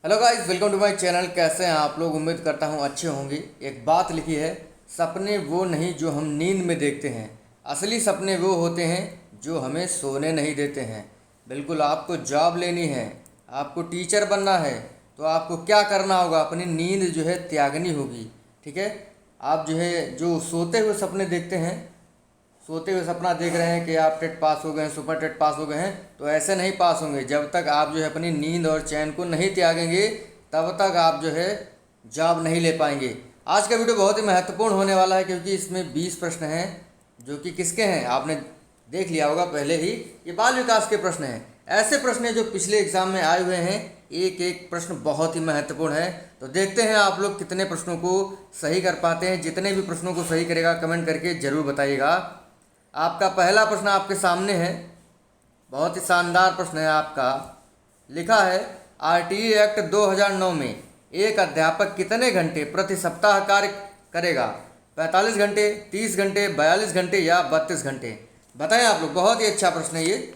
Hello guys, welcome to my channel. कैसे हैं आप लोग? उम्मीद करता हूं अच्छे होंगे। एक बात लिखी है, सपने वो नहीं जो हम नींद में देखते हैं, असली सपने वो होते हैं जो हमें सोने नहीं देते हैं। बिल्कुल, आपको जॉब लेनी है, आपको टीचर बनना है, तो आपको क्या करना होगा? अपनी नींद जो है त्यागनी होगी। ठीक है। आप जो है जो सोते हुए सपने देखते हैं, सोते हुए सपना देख रहे हैं कि आप टेट पास हो गए हैं, सुपर टेट पास हो गए हैं, तो ऐसे नहीं पास होंगे। जब तक आप जो है अपनी नींद और चैन को नहीं त्यागेंगे, तब तक आप जो है जॉब नहीं ले पाएंगे। आज का वीडियो बहुत ही महत्वपूर्ण होने वाला है, क्योंकि इसमें 20 प्रश्न हैं जो कि किसके हैं आपने देख लिया होगा पहले ही। ये बाल विकास के प्रश्न हैं। ऐसे प्रश्न हैं जो पिछले एग्जाम में आए हुए हैं। एक एक प्रश्न बहुत ही महत्वपूर्ण है। तो देखते हैं आप लोग कितने प्रश्नों को सही कर पाते हैं। जितने भी प्रश्नों को सही करेगा कमेंट करके ज़रूर बताइएगा। आपका पहला प्रश्न आपके सामने है, बहुत ही शानदार प्रश्न है आपका। लिखा है, आरटीई एक्ट 2009 में एक अध्यापक कितने घंटे प्रति सप्ताह कार्य करेगा? 45 घंटे, 30 घंटे, 42 घंटे या 32 घंटे? बताएं आप लोग। बहुत ही अच्छा प्रश्न है ये।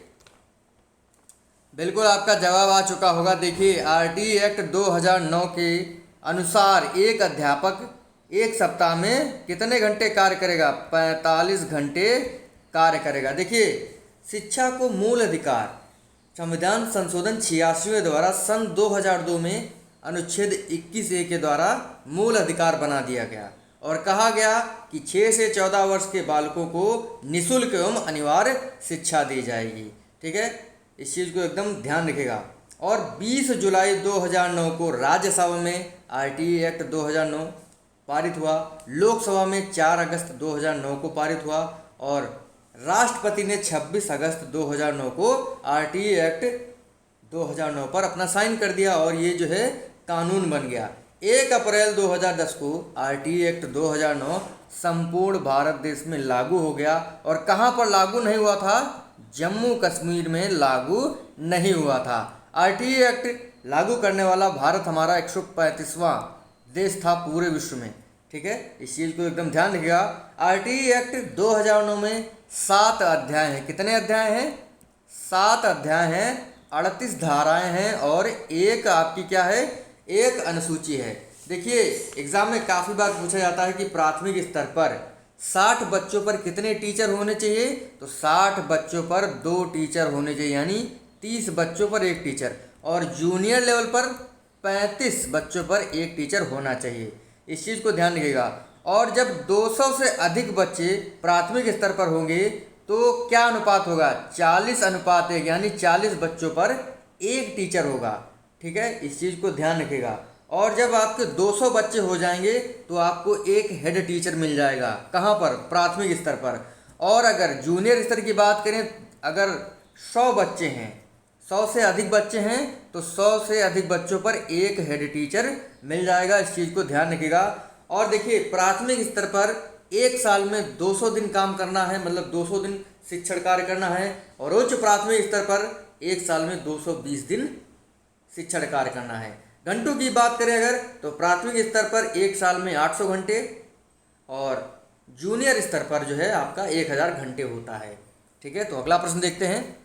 बिल्कुल आपका जवाब आ चुका होगा। देखिए, आरटीई एक्ट 2009 के अनुसार एक अध्यापक एक सप्ताह में कितने घंटे कार्य करेगा? 45 घंटे कार्य करेगा। देखिए, शिक्षा को मूल अधिकार संविधान संशोधन 86वें द्वारा सन 2002 में अनुच्छेद 21A के द्वारा मूल अधिकार बना दिया गया और कहा गया कि 6 से 14 वर्ष के बालकों को निःशुल्क एवं अनिवार्य शिक्षा दी जाएगी। ठीक है, इस चीज़ को एकदम ध्यान रखिएगा। और 20 जुलाई 2009 को राज्यसभा में आरटीई एक्ट 2009 पारित हुआ। लोकसभा में 4 अगस्त 2009 को पारित हुआ और राष्ट्रपति ने 26 अगस्त 2009 को आरटीई एक्ट 2009 पर अपना साइन कर दिया और ये जो है कानून बन गया। 1 अप्रैल 2010 को आरटीई एक्ट 2009 संपूर्ण भारत देश में लागू हो गया। और कहाँ पर लागू नहीं हुआ था? जम्मू कश्मीर में लागू नहीं हुआ था। आरटीई एक्ट लागू करने वाला भारत हमारा 135वां देश था पूरे विश्व में। ठीक है, इस चीज़ को एकदम ध्यान रखिएगा। आरटीई एक्ट 2009 में 7 अध्याय हैं। कितने अध्याय हैं? 7 अध्याय हैं, 38 धाराएं हैं और एक आपकी क्या है? एक अनुसूची है। देखिए, एग्जाम में काफ़ी बार पूछा जाता है कि प्राथमिक स्तर पर 60 बच्चों पर कितने टीचर होने चाहिए? तो 60 बच्चों पर 2 टीचर होने चाहिए, यानी 30 बच्चों पर 1 टीचर। और जूनियर लेवल पर 35 बच्चों पर 1 टीचर होना चाहिए। इस चीज़ को ध्यान रखिएगा। और जब 200 से अधिक बच्चे प्राथमिक स्तर पर होंगे तो क्या अनुपात होगा? 40:1, यानी 40 बच्चों पर 1 टीचर होगा। ठीक है, इस चीज़ को ध्यान रखिएगा। और जब आपके 200 बच्चे हो जाएंगे तो आपको 1 हेड टीचर मिल जाएगा। कहाँ पर? प्राथमिक स्तर पर। और अगर जूनियर स्तर की बात करें, अगर 100 बच्चे हैं, 100 से अधिक बच्चे हैं, तो 100 से अधिक बच्चों पर 1 हेड टीचर मिल जाएगा। इस चीज़ को ध्यान रखिएगा। और देखिए, प्राथमिक स्तर पर 1 साल में 200 दिन काम करना है, मतलब 200 दिन शिक्षण कार्य करना है। और उच्च प्राथमिक स्तर पर 1 साल में 220 दिन शिक्षण कार्य करना है। घंटों की बात करें अगर, तो प्राथमिक स्तर पर 1 साल में 800 घंटे और जूनियर स्तर पर जो है आपका 1000 घंटे होता है। ठीक है, तो अगला प्रश्न देखते हैं।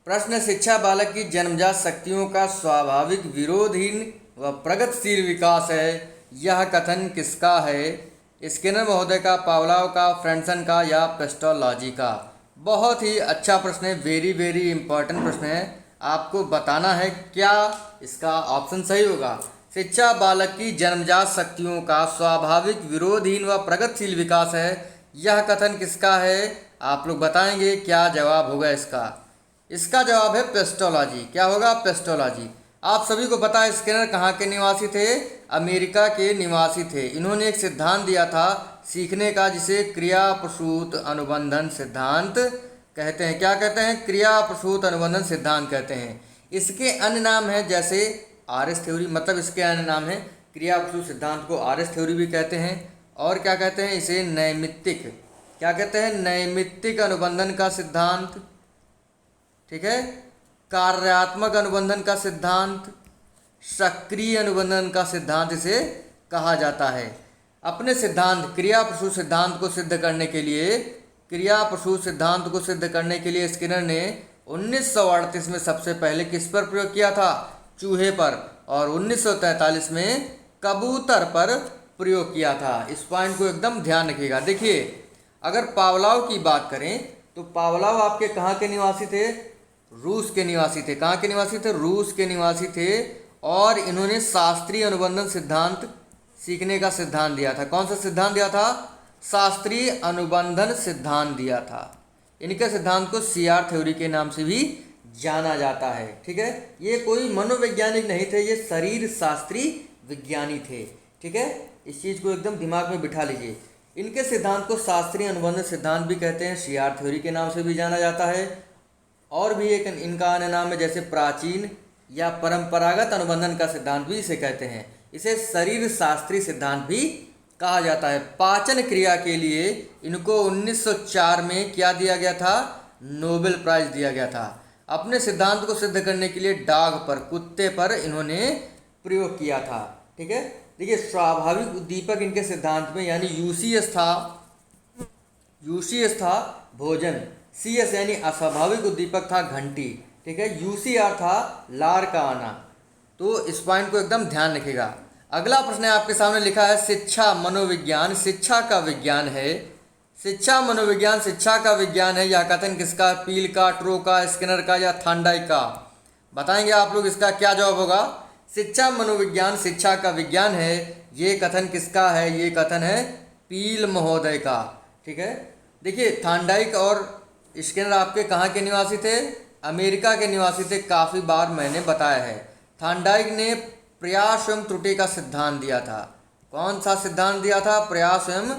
प्रश्न, शिक्षा बालक की जन्मजात शक्तियों का स्वाभाविक विरोधहीन व प्रगतिशील विकास है। यह कथन किसका है? स्किनर महोदय का, पावलोव का, फ्रेंसन का या पेस्टोलॉजी का? बहुत ही अच्छा प्रश्न है, वेरी वेरी इंपॉर्टेंट प्रश्न है। आपको बताना है क्या इसका ऑप्शन सही होगा। शिक्षा बालक की जन्मजात शक्तियों का स्वाभाविक विरोधहीन व प्रगतिशील विकास है। यह कथन किसका है? आप लोग बताएंगे क्या जवाब होगा इसका। इसका जवाब है पेस्टोलॉजी। क्या होगा? पेस्टोलॉजी। आप सभी को पता है स्किनर कहाँ के निवासी थे? अमेरिका के निवासी थे। इन्होंने एक सिद्धांत दिया था सीखने का, जिसे क्रिया प्रसूत अनुबंधन सिद्धांत कहते हैं। क्या कहते हैं? क्रिया प्रसूत अनुबंधन सिद्धांत कहते हैं। इसके अन्य नाम हैं, जैसे आरएस थ्योरी, मतलब इसके अन्य नाम है क्रिया प्रसूत सिद्धांत को आरएस थ्योरी भी कहते हैं। और क्या कहते हैं इसे? नैमित्तिक। क्या कहते हैं? नैमित्तिक अनुबंधन का सिद्धांत। ठीक है, कार्यात्मक अनुबंधन का सिद्धांत, सक्रिय अनुबंधन का सिद्धांत इसे कहा जाता है। अपने सिद्धांत क्रिया प्रसूत सिद्धांत को सिद्ध करने के लिए, स्किनर ने 1938 में सबसे पहले किस पर प्रयोग किया था? चूहे पर। और 1943 में कबूतर पर प्रयोग किया था। इस पॉइंट को एकदम ध्यान रखिएगा। देखिए, अगर पावलोव की बात करें तो पावलोव आपके कहाँ के निवासी थे? रूस के निवासी थे। कहाँ के निवासी थे? रूस के निवासी थे। और इन्होंने शास्त्रीय अनुबंधन सिद्धांत सीखने का सिद्धांत दिया था। कौन सा सिद्धांत दिया था? शास्त्रीय अनुबंधन सिद्धांत दिया था। इनके सिद्धांत को सीआर थ्योरी के नाम से भी जाना जाता है। ठीक है, ये कोई मनोवैज्ञानिक नहीं थे, ये शरीर शास्त्री विज्ञानी थे। ठीक है, इस चीज़ को एकदम दिमाग में बिठा लीजिए। इनके सिद्धांत को शास्त्रीय अनुबंधन सिद्धांत भी कहते हैं, सीआर थ्योरी के नाम से भी जाना जाता है। और भी एक इनका अन्य नाम है, जैसे प्राचीन या परंपरागत अनुबंधन का सिद्धांत भी इसे कहते हैं। इसे शरीर शास्त्री सिद्धांत भी कहा जाता है। पाचन क्रिया के लिए इनको 1904 में क्या दिया गया था? नोबेल प्राइज दिया गया था। अपने सिद्धांत को सिद्ध करने के लिए डाग पर, कुत्ते पर इन्होंने प्रयोग किया था। ठीक है, देखिए, स्वाभाविक उद्दीपक इनके सिद्धांत में यानी यूसीएस था भोजन, सीएस यानी अस्वाभाविक उद्दीपक था घंटी। ठीक है, यूसीआर था लार का आना। तो इस पॉइंट को एकदम ध्यान रखिएगा। अगला प्रश्न आपके सामने लिखा है, शिक्षा मनोविज्ञान शिक्षा का विज्ञान है। शिक्षा मनोविज्ञान शिक्षा का विज्ञान है, यह कथन किसका? पील का, ट्रो का, स्किनर का या थांडाइक का? बताएंगे आप लोग, इसका क्या जवाब होगा? शिक्षा मनोविज्ञान शिक्षा का विज्ञान है, ये कथन किसका है? ये कथन है पील महोदय का। ठीक है, देखिए, थांडाइक और स्किनर आपके कहाँ के निवासी थे? अमेरिका के निवासी थे। काफ़ी बार मैंने बताया है। थांडाइक ने प्रयास एवं त्रुटि का सिद्धांत दिया था। कौन सा सिद्धांत दिया था? प्रयास एवं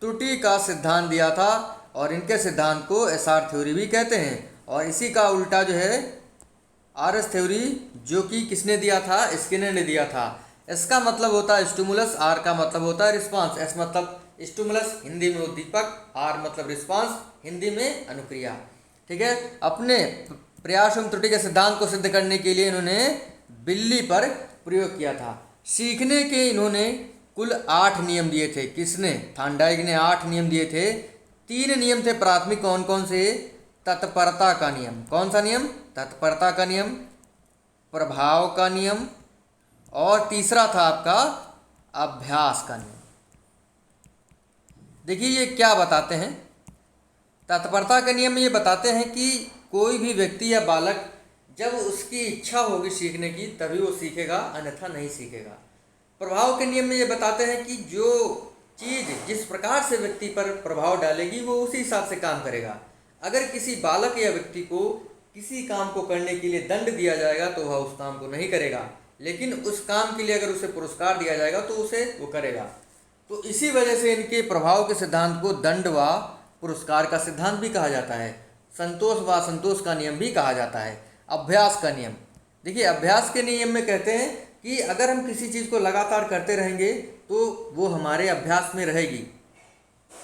त्रुटि का सिद्धांत दिया था। और इनके सिद्धांत को एसआर थ्योरी भी कहते हैं। और इसी का उल्टा जो है आरएस थ्योरी, जो कि किसने दिया था? स्किनर ने दिया था। इसका मतलब होता है स्टिमुलस, आर का मतलब होता है रिस्पांस। एस मतलब स्टिमुलस हिंदी में उद्दीपक, आर मतलब रिस्पांस हिंदी में अनुक्रिया। ठीक है, अपने प्रयास एवं त्रुटि के सिद्धांत को सिद्ध करने के लिए इन्होंने बिल्ली पर प्रयोग किया था। सीखने के इन्होंने कुल 8 नियम दिए थे। किसने? थांडाइक ने 8 नियम दिए थे। 3 नियम थे प्राथमिक। कौन कौन से? तत्परता का नियम। कौन सा नियम? तत्परता का नियम, प्रभाव का नियम, और तीसरा था आपका अभ्यास का नियम। देखिए, ये क्या बताते हैं? तत्परता के नियम में ये बताते हैं कि कोई भी व्यक्ति या बालक जब उसकी इच्छा होगी सीखने की तभी वो सीखेगा, अन्यथा नहीं सीखेगा। प्रभाव के नियम में ये बताते हैं कि जो चीज़ जिस प्रकार से व्यक्ति पर प्रभाव डालेगी वो उसी हिसाब से काम करेगा। अगर किसी बालक या व्यक्ति को किसी काम को करने के लिए दंड दिया जाएगा तो वह उस काम को नहीं करेगा, लेकिन उस काम के लिए अगर उसे पुरस्कार दिया जाएगा तो उसे वो करेगा। तो इसी वजह से इनके प्रभाव के सिद्धांत को दंड व पुरस्कार का सिद्धांत भी कहा जाता है। संतोष व असंतोष का नियम भी कहा जाता है। अभ्यास का नियम, देखिए, अभ्यास के नियम में कहते हैं कि अगर हम किसी चीज़ को लगातार करते रहेंगे तो वो हमारे अभ्यास में रहेगी,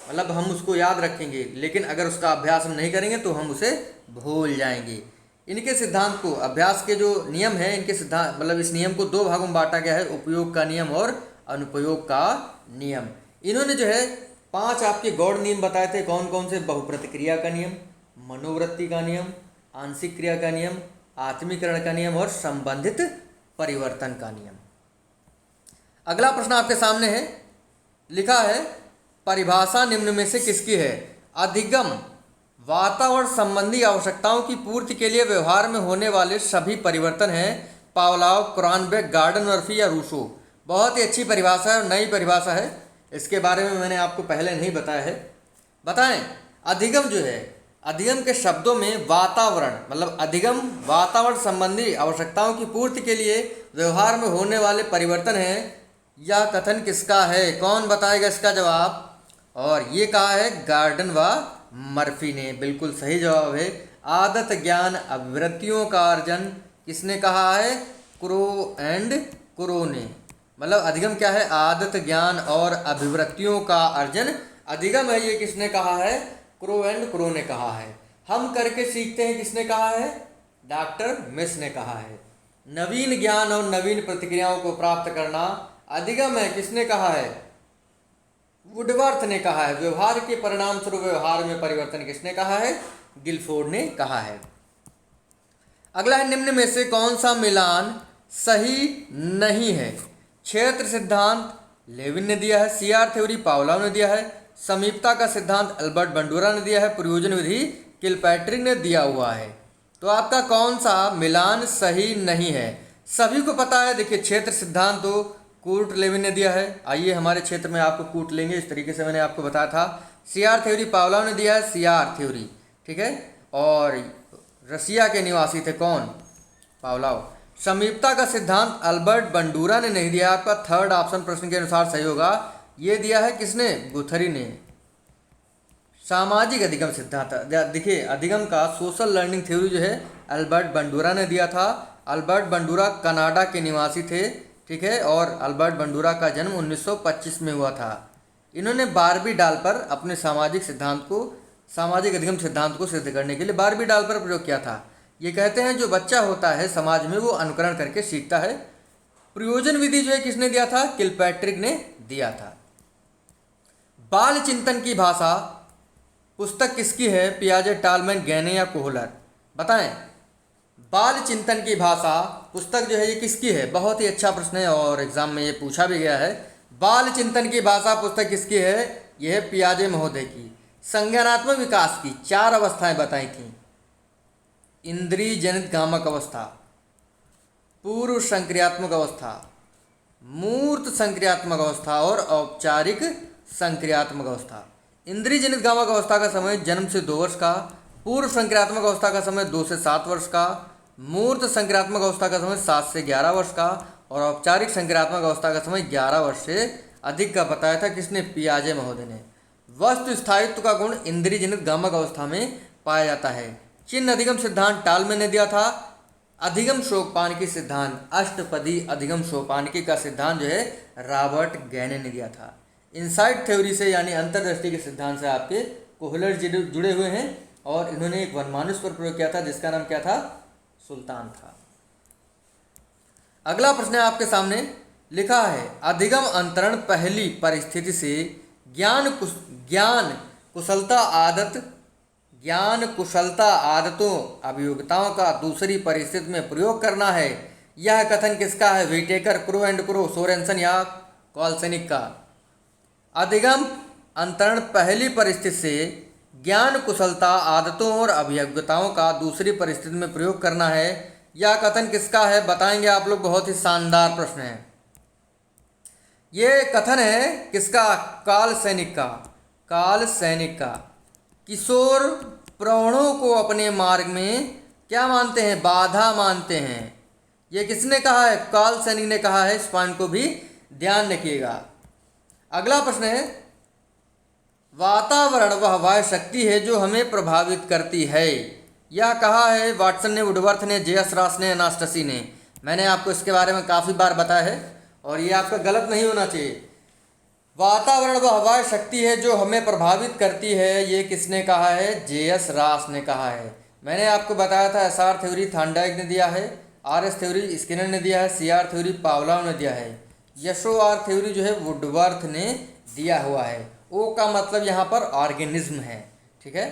मतलब हम उसको याद रखेंगे। लेकिन अगर उसका अभ्यास हम नहीं करेंगे तो हम उसे भूल जाएंगे। इनके सिद्धांत को, अभ्यास के जो नियम है, इनके सिद्धांत मतलब इस नियम को 2 भागों में बांटा गया है, उपयोग का नियम और अनुपयोग का नियम। इन्होंने जो है 5 आपके गौड़ नियम बताए थे। कौन कौन से? बहुप्रतिक्रिया का नियम, मनोवृत्ति का नियम, आंशिक क्रिया का नियम, आत्मीकरण का नियम और संबंधित परिवर्तन का नियम। अगला प्रश्न आपके सामने है, लिखा है, परिभाषा निम्न में से किसकी है? अधिगम वातावरण संबंधी आवश्यकताओं की पूर्ति के लिए व्यवहार में होने वाले सभी परिवर्तन हैं। पावलोव, क्रॉनबेक, गार्डन मर्फी या रूसो। बहुत ही अच्छी परिभाषा है और नई परिभाषा है। इसके बारे में मैंने आपको पहले नहीं बताया है। बताएं, अधिगम जो है, अधिगम के शब्दों में वातावरण मतलब अधिगम वातावरण संबंधी आवश्यकताओं की पूर्ति के लिए व्यवहार में होने वाले परिवर्तन हैं। यह कथन किसका है? कौन बताएगा इसका जवाब? और ये कहा है गार्डन व मर्फी ने। बिल्कुल सही जवाब है। आदत ज्ञान अभिवृत्तियों का अर्जन किसने कहा है? क्रो एंड क्रो ने। मतलब अधिगम क्या है? आदत ज्ञान और अभिवृत्तियों का अर्जन अधिगम है। ये किसने कहा है? क्रो एंड क्रो ने कहा है। हम करके सीखते हैं किसने कहा है? डॉक्टर मिस ने कहा है। नवीन ज्ञान और नवीन प्रतिक्रियाओं को प्राप्त करना अधिगम है, किसने कहा है? वुडवर्थ ने कहा है। व्यवहार के परिणाम स्वरूप व्यवहार में परिवर्तन किसने कहा है? गिलफोर्ड ने कहा है। अगला है, निम्न में से कौन सा मिलान सही नहीं है? क्षेत्र सिद्धांत लेविन ने दिया है, सीआर थ्योरी पावलोव ने दिया है, समीपता का सिद्धांत अल्बर्ट बंडूरा ने दिया है, प्रयोजन विधि किलपैट्रिक ने दिया हुआ है। तो आपका कौन सा मिलान सही नहीं है? सभी को पता है, देखिए क्षेत्र सिद्धांत तो कूर्ट लेविन ने दिया है। आइए हमारे क्षेत्र में आपको कूट लेंगे, इस तरीके से मैंने आपको बताया था। सीआर थ्योरी पावलोव ने दिया है, सीआर थ्योरी, ठीक है। और रसिया के निवासी थे कौन? पावलोव। समीपता का सिद्धांत अल्बर्ट बंडूरा ने नहीं दिया। आपका थर्ड ऑप्शन प्रश्न के अनुसार सही होगा। ये दिया है किसने? गुथरी ने। सामाजिक अधिगम सिद्धांत, देखिए अधिगम का सोशल लर्निंग थ्योरी जो है अल्बर्ट बंडूरा ने दिया था। अल्बर्ट बंडूरा कनाडा के निवासी थे, ठीक है। और अल्बर्ट बंडूरा का जन्म 1925 में हुआ था। इन्होंने बारबी डाल पर अपने सामाजिक अधिगम सिद्धांत को सिद्ध करने के लिए बारबी डाल पर प्रयोग किया था। ये कहते हैं जो बच्चा होता है समाज में वो अनुकरण करके सीखता है। प्रयोजन विधि जो है किसने दिया था? किलपैट्रिक ने दिया था। बाल चिंतन की भाषा पुस्तक किसकी है? पियाजे, टालमैन, गैने या कोहलर? बताएं। बाल चिंतन की भाषा पुस्तक जो है ये किसकी है? बहुत ही अच्छा प्रश्न है और एग्जाम में ये पूछा भी गया है। बाल चिंतन की भाषा पुस्तक किसकी है? यह है पियाजे महोदय की। संज्ञानात्मक विकास की 4 अवस्थाएं बताई थी। इंद्रिय जनित गामक अवस्था, पूर्व संक्रियात्मक अवस्था, मूर्त संक्रियात्मक अवस्था और औपचारिक संक्रियात्मक अवस्था। इंद्रिय जनित गामक अवस्था का समय जन्म से 2 वर्ष का, पूर्व संक्रियात्मक अवस्था का समय 2 से 7 वर्ष का, मूर्त संक्रियात्मक अवस्था का समय 7 से 11 वर्ष का और औपचारिक संक्रियात्मक अवस्था का समय 11 वर्ष से अधिक का बताया था किसने? पियाजे महोदय ने। वस्तु स्थायित्व का गुण इंद्रिय जनित गामक अवस्था में पाया जाता है। चिन्ह अधिगम सिद्धांत टालमैन ने दिया था। अधिगम सोपानिकी सिद्धांत, अष्टपदी अधिगम सोपानिकी का सिद्धांत जो है रॉबर्ट गैने ने दिया था। इनसाइट थ्योरी से यानी अंतर्दृष्टि के सिद्धांत से आपके कोहलर जुड़े हुए हैं और इन्होंने एक वनमानुष पर प्रयोग किया था जिसका नाम क्या था? सुल्तान था। अगला प्रश्न है आपके सामने लिखा है, अधिगम अंतरण पहली परिस्थिति से ज्ञान कुशलता आदतों अभियोगिताओं का दूसरी परिस्थिति में प्रयोग करना है। यह कथन किसका है? Whittaker, Crow and Crow, Sorenson या कॉलसेनिक का? अधिगम अंतरण पहली परिस्थिति से ज्ञान कुशलता आदतों और अभियोगिताओं का दूसरी परिस्थिति में प्रयोग करना है। यह कथन किसका है? बताएंगे आप लोग। बहुत ही शानदार प्रश्न है। ये कथन है किसका? कॉलसेनिक का। कॉलसेनिक का। किशोर प्रौढ़ों को अपने मार्ग में क्या मानते हैं? बाधा मानते हैं। ये किसने कहा है? कॉलसेनिक ने कहा है। इस पॉइंट को भी ध्यान रखिएगा। अगला प्रश्न है, वातावरण वह वह शक्ति है जो हमें प्रभावित करती है। यह कहा है वाटसन ने, वुडवर्थ ने, जे.एस. रॉस ने, एनास्टसी ने। मैंने आपको इसके बारे में काफ़ी बार बताया है और ये आपका गलत नहीं होना चाहिए। वातावरण वह वह शक्ति है जो हमें प्रभावित करती है, ये किसने कहा है? जे.एस. रॉस ने कहा है। मैंने आपको बताया था एस.आर. थ्योरी थॉर्नडाइक ने दिया है, आर.एस. थ्योरी स्किनर ने दिया है, सी.आर. थ्योरी पावलोव ने दिया है, यशो-आर थ्योरी जो है वुडवर्थ ने दिया हुआ है। ओ का मतलब यहाँ पर ऑर्गेनिज्म है, ठीक है।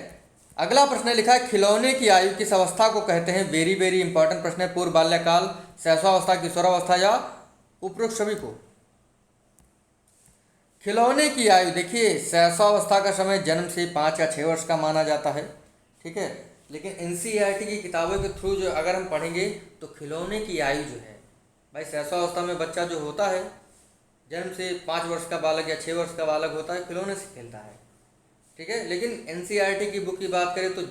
अगला प्रश्न लिखा है, खिलौने की आयु किस अवस्था को कहते हैं? वेरी वेरी इंपॉर्टेंट प्रश्न है। पूर्व बाल्यकाल, शैशवावस्था, किशोरावस्था या उपरोक्त सभी को? खिलौने की आयु देखिए, शैशवावस्था का समय जन्म से 5 या 6 वर्ष का माना जाता है, ठीक है। लेकिन एनसीईआरटी की किताबों के थ्रू जो अगर हम पढ़ेंगे तो खिलौने की आयु जो है भाई, शैशवावस्था में बच्चा जो होता है जन्म से 5 वर्ष का बालक या 6 वर्ष का बालक होता है, खिलौने से खेलता है, ठीक है। लेकिन एनसीईआरटी की बुक की बात करें तो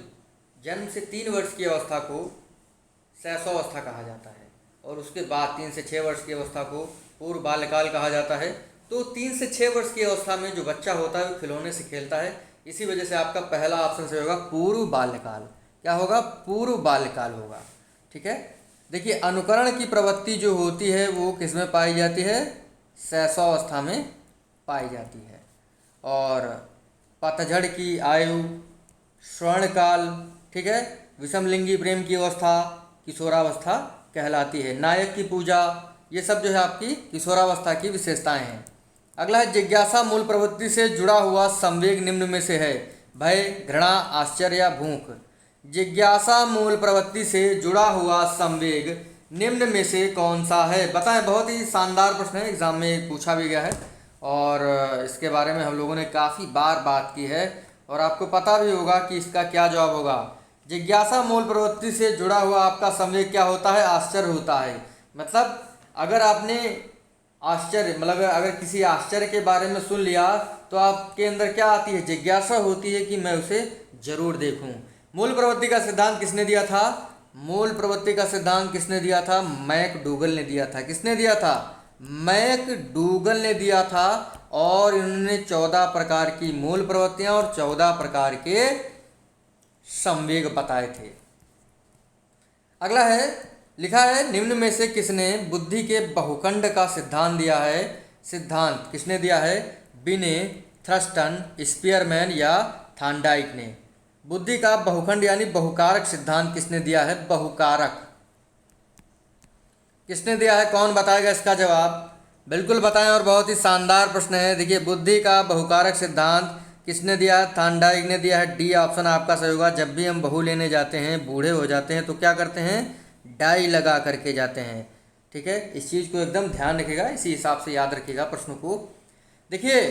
जन्म से 3 वर्ष की अवस्था को शैशवावस्था कहा जाता है और उसके बाद 3 से 6 वर्ष की अवस्था को पूर्व बाल्यकाल कहा जाता है। तो 3 से 6 वर्ष की अवस्था में जो बच्चा होता है वो खिलौने से खेलता है। इसी वजह से आपका पहला ऑप्शन से होगा पूर्व बाल्यकाल। क्या होगा? पूर्व बाल्यकाल होगा, ठीक है। देखिए, अनुकरण की प्रवृत्ति जो होती है वो किस में पाई जाती है? शैशवावस्था में पाई जाती है। और पतझड़ की आयु, स्वर्णकाल, ठीक है, विषमलिंगी प्रेम की अवस्था किशोरावस्था कहलाती है। नायक की पूजा, ये सब जो है आपकी किशोरावस्था की विशेषताएं हैं। अगला है, जिज्ञासा मूल प्रवृत्ति से जुड़ा हुआ संवेग निम्न में से है? भय, घृणा, आश्चर्य या भूख? जिज्ञासा मूल प्रवृत्ति से जुड़ा हुआ संवेग निम्न में से कौन सा है? बताएं। बहुत ही शानदार प्रश्न है, एग्जाम में पूछा भी गया है और इसके बारे में हम लोगों ने काफ़ी बार बात की है और आपको पता भी होगा कि इसका क्या जवाब होगा। जिज्ञासा मूल प्रवृत्ति से जुड़ा हुआ आपका संवेग क्या होता है? आश्चर्य होता है। मतलब अगर आपने आश्चर्य मतलब अगर किसी आश्चर्य के बारे में सुन लिया तो आपके अंदर क्या आती है? जिज्ञासा होती है कि मैं उसे जरूर देखूं। मूल प्रवृत्ति का सिद्धांत किसने दिया था? मूल प्रवृत्ति का सिद्धांत किसने दिया था? मैकडूगल ने दिया था। किसने दिया था? मैकडूगल ने दिया था। और इन्होंने 14 प्रकार की मूल प्रवृत्तियां और 14 प्रकार के संवेग बताए थे। अगला है, लिखा है निम्न में से किसने बुद्धि के बहुखंड का सिद्धांत दिया है? सिद्धांत किसने दिया है? बिने, थ्रस्टन, स्पीयरमैन या थॉर्नडाइक ने। बुद्धि का बहुखंड यानी बहुकारक सिद्धांत किसने दिया है? बहुकारक किसने दिया है? कौन बताएगा इसका जवाब? बिल्कुल बताएं। और बहुत ही शानदार प्रश्न है। देखिए, बुद्धि का बहुकारक सिद्धांत किसने दिया है? थॉर्नडाइक ने दिया है। डी ऑप्शन आपका सही होगा। जब भी हम बहू लेने जाते हैं, बूढ़े हो जाते हैं, तो क्या करते हैं? डाई लगा करके जाते हैं। ठीक है, इस चीज़ को एकदम ध्यान रखिएगा, इसी हिसाब से याद रखिएगा प्रश्नों को। देखिए,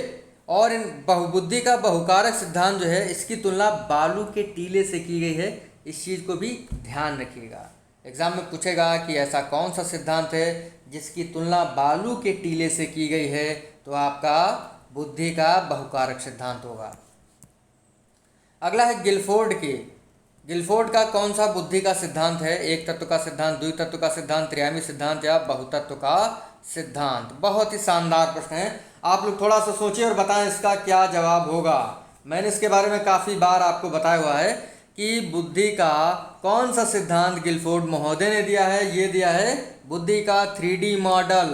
और इन बहुबुद्धि का बहुकारक सिद्धांत जो है, इसकी तुलना बालू के टीले से की गई है। इस चीज़ को भी ध्यान रखिएगा। एग्जाम में पूछेगा कि ऐसा कौन सा सिद्धांत है जिसकी तुलना बालू के टीले से की गई है, तो आपका बुद्धि का बहुकारक सिद्धांत होगा। अगला है गिलफोर्ड का कौन सा बुद्धि का सिद्धांत है? एक तत्व का सिद्धांत, द्वितत्व का सिद्धांत, त्रिआयामी सिद्धांत या बहुतत्व का सिद्धांत? बहुत ही शानदार प्रश्न है। आप लोग थोड़ा सा सोचिए और बताएं इसका क्या जवाब होगा। मैंने इसके बारे में काफ़ी बार आपको बताया हुआ है कि बुद्धि का कौन सा सिद्धांत गिलफोर्ड महोदय ने दिया है? ये दिया है बुद्धि का 3D मॉडल।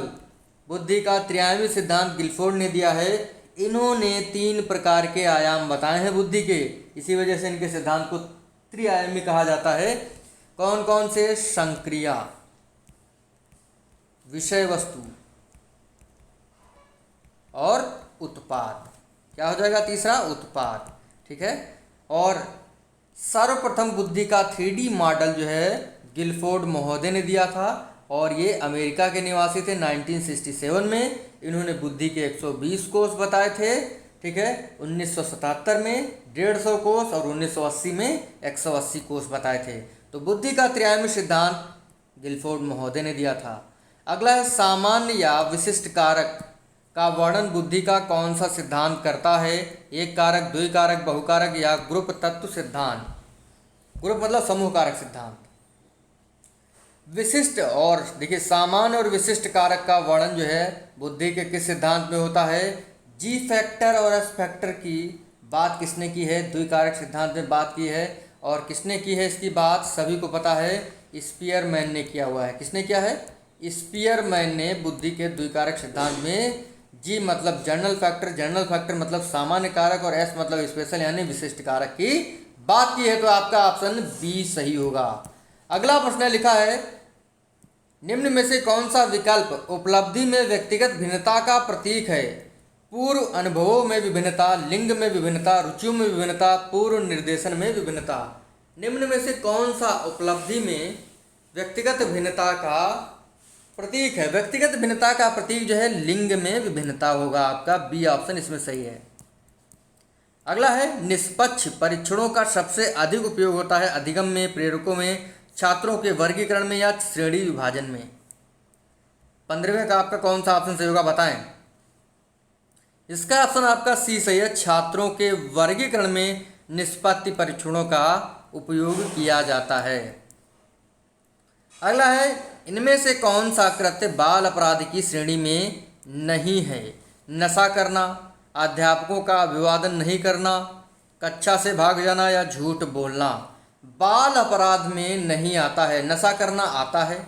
बुद्धि का त्रिआयामी सिद्धांत गिलफोर्ड ने दिया है। इन्होंने 3 प्रकार के आयाम बताए हैं बुद्धि के, इसी वजह से इनके सिद्धांत को त्रिआयामी कहा जाता है। कौन कौन से? संक्रिया, विषय वस्तु और उत्पाद। क्या हो जाएगा? तीसरा, उत्पाद। ठीक है। और सर्वप्रथम बुद्धि का 3D मॉडल जो है गिलफोर्ड महोदय ने दिया था और ये अमेरिका के निवासी थे। 1967 में इन्होंने बुद्धि के 120 कोष बताए थे। ठीक है। 1977 में 150 कोष और 1980 में 180 कोष बताए थे। तो बुद्धि का त्रिआयामी सिद्धांत गिलफोर्ड महोदय ने दिया था। अगला है, सामान्य या विशिष्ट कारक का वर्णन बुद्धि का कौन सा सिद्धांत करता है? एक कारक, द्विकारक, बहुकारक या ग्रुप तत्व सिद्धांत? ग्रुप मतलब समूह कारक सिद्धांत। विशिष्ट और देखिए, सामान्य और विशिष्ट कारक का वर्णन जो है बुद्धि के किस सिद्धांत में होता है? जी फैक्टर और एस फैक्टर की बात किसने की है? द्विकारक सिद्धांत में बात की है। और किसने की है इसकी बात? सभी को पता है, स्पीयरमैन ने किया हुआ है। किसने किया है? स्पीयरमैन ने बुद्धि के द्विकारक सिद्धांत में जी मतलब जनरल फैक्टर मतलब सामान्य कारक और एस मतलब स्पेशल यानी विशिष्ट कारक की बात की है। तो आपका ऑप्शन बी सही होगा। अगला प्रश्न लिखा है, निम्न में से कौन सा विकल्प उपलब्धि में व्यक्तिगत भिन्नता का प्रतीक है? पूर्व अनुभवों में विभिन्नता, लिंग में विभिन्नता, रुचियों में विभिन्नता, पूर्व निर्देशन में विभिन्नता। निम्न में से कौन सा उपलब्धि में व्यक्तिगत भिन्नता का प्रतीक है? व्यक्तिगत भिन्नता का प्रतीक जो है लिंग में विभिन्नता होगा। आपका बी ऑप्शन इसमें सही है। अगला है, निष्पक्ष परीक्षणों का सबसे अधिक उपयोग होता है अधिगम में, प्रेरकों में, छात्रों के वर्गीकरण में या श्रेणी विभाजन में? 15वें का आपका कौन सा ऑप्शन सही होगा? बताएं। इसका ऑप्शन आपका सी सही है। छात्रों के वर्गीकरण में निष्पत्ति परीक्षणों का उपयोग किया जाता है। अगला है, इनमें से कौन सा कृत्य बाल अपराध की श्रेणी में नहीं है? नशा करना, अध्यापकों का अभिवादन नहीं करना, कक्षा से भाग जाना या झूठ बोलना? बाल अपराध में नहीं आता है। नशा करना आता है,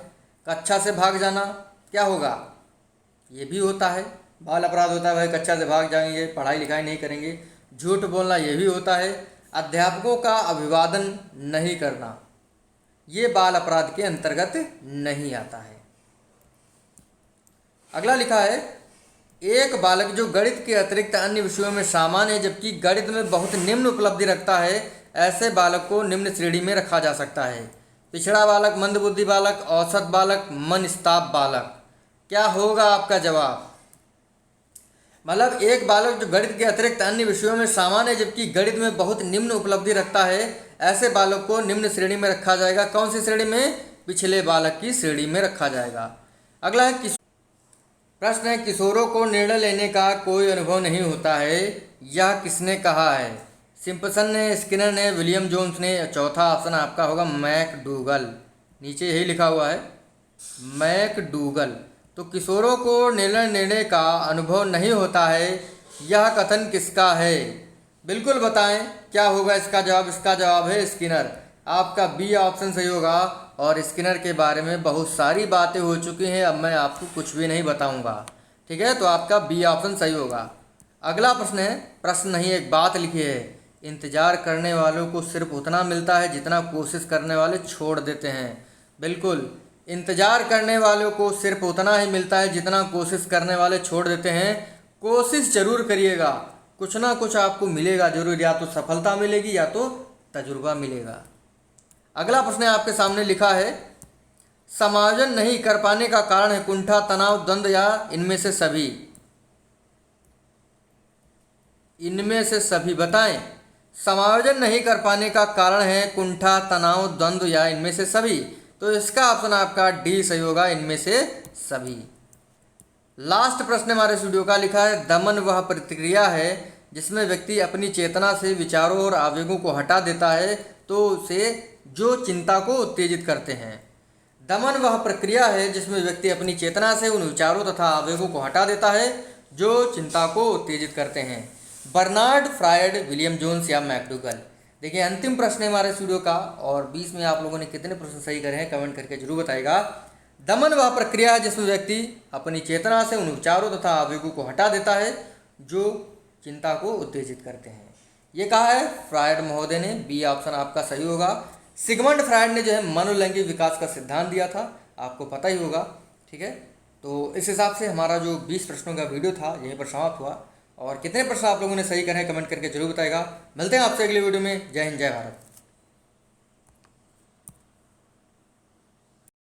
कक्षा से भाग जाना क्या होगा? ये भी होता है, बाल अपराध होता है, भाई कक्षा से भाग जाएंगे, पढ़ाई लिखाई नहीं करेंगे। झूठ बोलना ये भी होता है। अध्यापकों का अभिवादन नहीं करना ये बाल अपराध के अंतर्गत नहीं आता है। अगला लिखा है, एक बालक जो गणित के अतिरिक्त अन्य विषयों में सामान्य है जबकि गणित में बहुत निम्न उपलब्धि रखता है, ऐसे बालक को निम्न श्रेणी में रखा जा सकता है? पिछड़ा बालक, मंदबुद्धि बालक, औसत बालक, मनस्ताप बालक। क्या होगा आपका जवाब? मतलब एक बालक जो गणित के अतिरिक्त अन्य विषयों में सामान्य जबकि गणित में बहुत निम्न उपलब्धि रखता है, ऐसे बालक को निम्न श्रेणी में रखा जाएगा। कौन सी श्रेणी में? पिछले बालक की श्रेणी में रखा जाएगा। अगला है प्रश्न है, किशोरों को निर्णय लेने का कोई अनुभव नहीं होता है, यह किसने कहा है? सिम्पसन ने, स्किनर ने, विलियम जोन्स ने। चौथा ऑप्शन आपका होगा मैकडूगल। नीचे यही लिखा हुआ है मैकडूगल। तो किशोरों को निर्णय लेने का अनुभव नहीं होता है, यह कथन किसका है? बिल्कुल बताएं क्या होगा इसका जवाब। इसका जवाब है स्किनर। आपका बी ऑप्शन सही होगा। और स्किनर के बारे में बहुत सारी बातें हो चुकी हैं, अब मैं आपको कुछ भी नहीं बताऊंगा। ठीक है, तो आपका बी ऑप्शन सही होगा। अगला प्रश्न है, प्रश्न नहीं एक बात लिखी है, इंतजार करने वालों को सिर्फ उतना मिलता है जितना कोशिश करने वाले छोड़ देते हैं। बिल्कुल, इंतजार करने वालों को सिर्फ उतना ही मिलता है जितना कोशिश करने वाले छोड़ देते हैं। कोशिश जरूर करिएगा, कुछ ना कुछ आपको मिलेगा जरूर, या तो सफलता मिलेगी या तो तजुर्बा मिलेगा। अगला प्रश्न आपके सामने लिखा है, समायोजन नहीं कर पाने का कारण है कुंठा, तनाव, द्वंद्व या इनमें से सभी? इनमें से सभी बताएं। समायोजन नहीं कर पाने का कारण है कुंठा, तनाव, द्वंद्व या इनमें से सभी? तो इसका ऑप्शन आपका डी सही होगा, इनमें से सभी। लास्ट प्रश्न हमारे वीडियो का लिखा है, दमन वह प्रक्रिया है जिसमें व्यक्ति अपनी चेतना से विचारों और आवेगों को हटा देता है तो उसे जो चिंता को उत्तेजित करते हैं। दमन वह प्रक्रिया है जिसमें व्यक्ति अपनी चेतना से उन विचारों तथा आवेगों को हटा देता है जो चिंता को उत्तेजित करते हैं। बर्नार्ड फ्रायड, विलियम जोन्स या मैकडूगल? देखिए अंतिम प्रश्न है हमारे वीडियो का, और 20 में आप लोगों ने कितने प्रश्न सही करे हैं कमेंट करके जरूर बताएगा। दमन वह प्रक्रिया है जिसमें व्यक्ति अपनी चेतना से उन विचारों तथा आवेगों को हटा देता है जो चिंता को उत्तेजित करते हैं। ये कहा है फ्रायड महोदय ने। बी ऑप्शन आपका सही होगा। सिगमंड फ्रायड ने जो है मनोलैंगिक विकास का सिद्धांत दिया था, आपको पता ही होगा। ठीक है, तो इस हिसाब से हमारा जो 20 प्रश्नों का वीडियो था यहीं पर समाप्त हुआ। और कितने प्रश्न आप लोगों ने सही करे हैं कमेंट करके जरूर बताएगा। मिलते हैं आपसे अगले वीडियो में। जय हिंद, जय भारत।